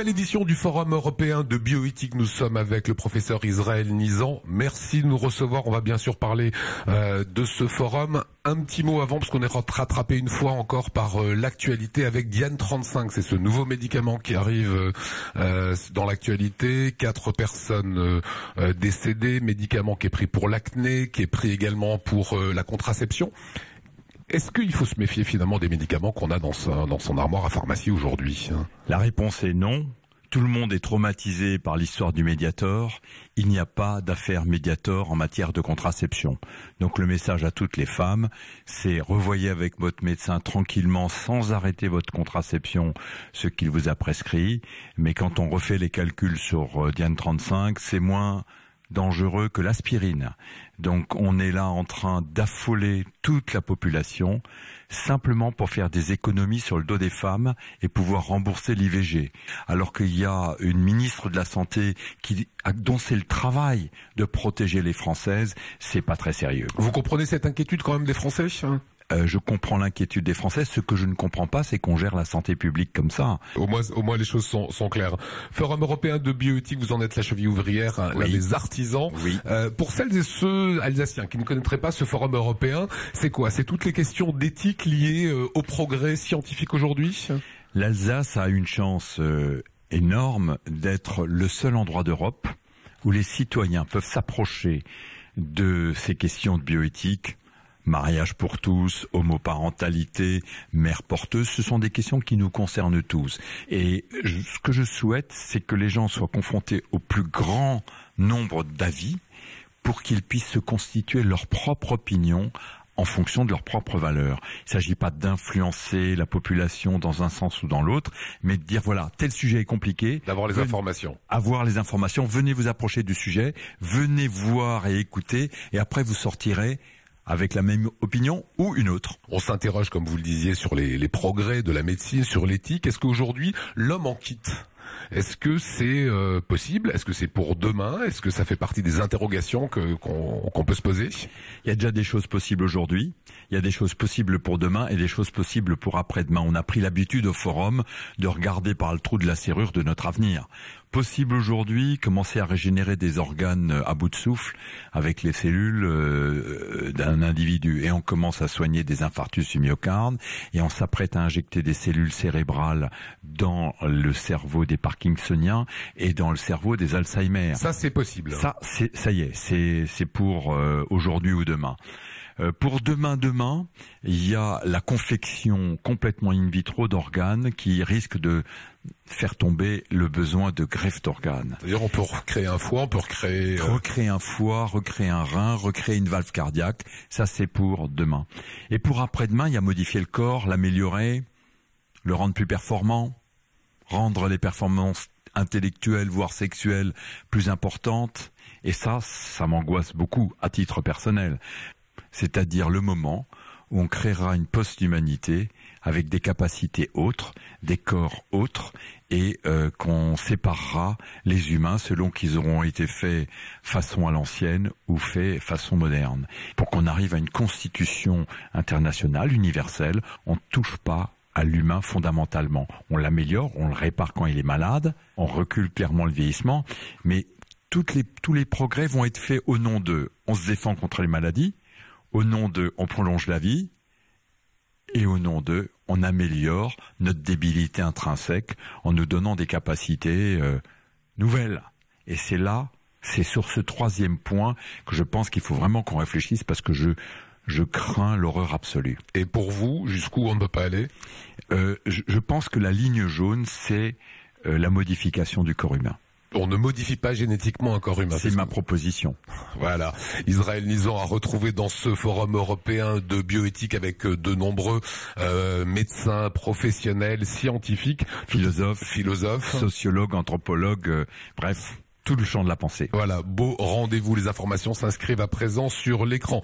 À l'édition du Forum européen de bioéthique, nous sommes avec le professeur Israël Nizan. Merci de nous recevoir. On va bien sûr parler de ce forum. Un petit mot avant, parce qu'on est rattrapé une fois encore par l'actualité avec Diane 35. C'est ce nouveau médicament qui arrive dans l'actualité. 4 personnes décédées, médicament qui est pris pour l'acné, qui est pris également pour la contraception. Est-ce qu'il faut se méfier finalement des médicaments qu'on a dans son armoire à pharmacie aujourd'hui? La réponse est non. Tout le monde est traumatisé par l'histoire du Mediator. Il n'y a pas d'affaire Mediator en matière de contraception. Donc le message à toutes les femmes, c'est revoyez avec votre médecin tranquillement, sans arrêter votre contraception, ce qu'il vous a prescrit. Mais quand on refait les calculs sur Diane 35, c'est moins dangereux que l'aspirine. Donc on est là en train d'affoler toute la population simplement pour faire des économies sur le dos des femmes et pouvoir rembourser l'IVG. Alors qu'il y a une ministre de la Santé dont c'est le travail de protéger les Françaises, c'est pas très sérieux. Vous comprenez cette inquiétude quand même des Français ? Je comprends l'inquiétude des Français. Ce que je ne comprends pas, c'est qu'on gère la santé publique comme ça. Au moins les choses sont claires. Forum européen de bioéthique, vous en êtes la cheville ouvrière, l'un des artisans. Oui. Pour celles et ceux Alsaciens qui ne connaîtraient pas ce forum européen, c'est quoi? C'est toutes les questions d'éthique liées au progrès scientifique aujourd'hui? L'Alsace a une chance énorme d'être le seul endroit d'Europe où les citoyens peuvent s'approcher de ces questions de bioéthique. Mariage pour tous, homoparentalité, mère porteuse, ce sont des questions qui nous concernent tous. Et ce que je souhaite, c'est que les gens soient confrontés au plus grand nombre d'avis pour qu'ils puissent se constituer leur propre opinion en fonction de leurs propres valeurs. Il ne s'agit pas d'influencer la population dans un sens ou dans l'autre, mais de dire voilà, tel sujet est compliqué. D'avoir les informations. Avoir les informations, venez vous approcher du sujet, venez voir et écouter, et après vous sortirez avec la même opinion ou une autre. On s'interroge, comme vous le disiez, sur les progrès de la médecine, sur l'éthique. Est-ce qu'aujourd'hui, l'homme en quitte? Est-ce que c'est possible? Est-ce que c'est pour demain? Est-ce que ça fait partie des interrogations qu'on peut se poser? Il y a déjà des choses possibles aujourd'hui, il y a des choses possibles pour demain et des choses possibles pour après-demain. On a pris l'habitude au forum de regarder par le trou de la serrure de notre avenir. Possible aujourd'hui, commencer à régénérer des organes à bout de souffle avec les cellules d'un individu. Et on commence à soigner des infarctus du myocarde et on s'apprête à injecter des cellules cérébrales dans le cerveau des parkinsoniens et dans le cerveau des Alzheimer. Ça, c'est possible. Ça y est, c'est pour aujourd'hui ou demain. Pour demain, il y a la confection complètement in vitro d'organes qui risque de faire tomber le besoin de greffe d'organes. C'est-à-dire on peut recréer un foie, on peut recréer un foie, recréer un rein, recréer une valve cardiaque. Ça, c'est pour demain. Et pour après-demain, il y a modifier le corps, l'améliorer, le rendre plus performant, rendre les performances intellectuelles, voire sexuelles, plus importantes. Et ça m'angoisse beaucoup à titre personnel. C'est-à-dire le moment où on créera une post-humanité avec des capacités autres, des corps autres, et qu'on séparera les humains selon qu'ils auront été faits façon à l'ancienne ou faits façon moderne. Pour qu'on arrive à une constitution internationale, universelle, on ne touche pas à l'humain fondamentalement. On l'améliore, on le répare quand il est malade, on recule clairement le vieillissement, mais tous les progrès vont être faits au nom de on se défend contre les maladies, au nom de on prolonge la vie, et au nom de on améliore notre débilité intrinsèque en nous donnant des capacités nouvelles. Et c'est sur ce troisième point que je pense qu'il faut vraiment qu'on réfléchisse parce que je crains l'horreur absolue. Et pour vous, jusqu'où on ne peut pas aller? Je pense que la ligne jaune, c'est la modification du corps humain. On ne modifie pas génétiquement un corps humain. C'est ma proposition. Voilà. Israël Nizan a retrouvé dans ce forum européen de bioéthique avec de nombreux médecins, professionnels, scientifiques, philosophes, sociologues, anthropologues, bref, tout le champ de la pensée. Voilà. Beau rendez-vous. Les informations s'inscrivent à présent sur l'écran.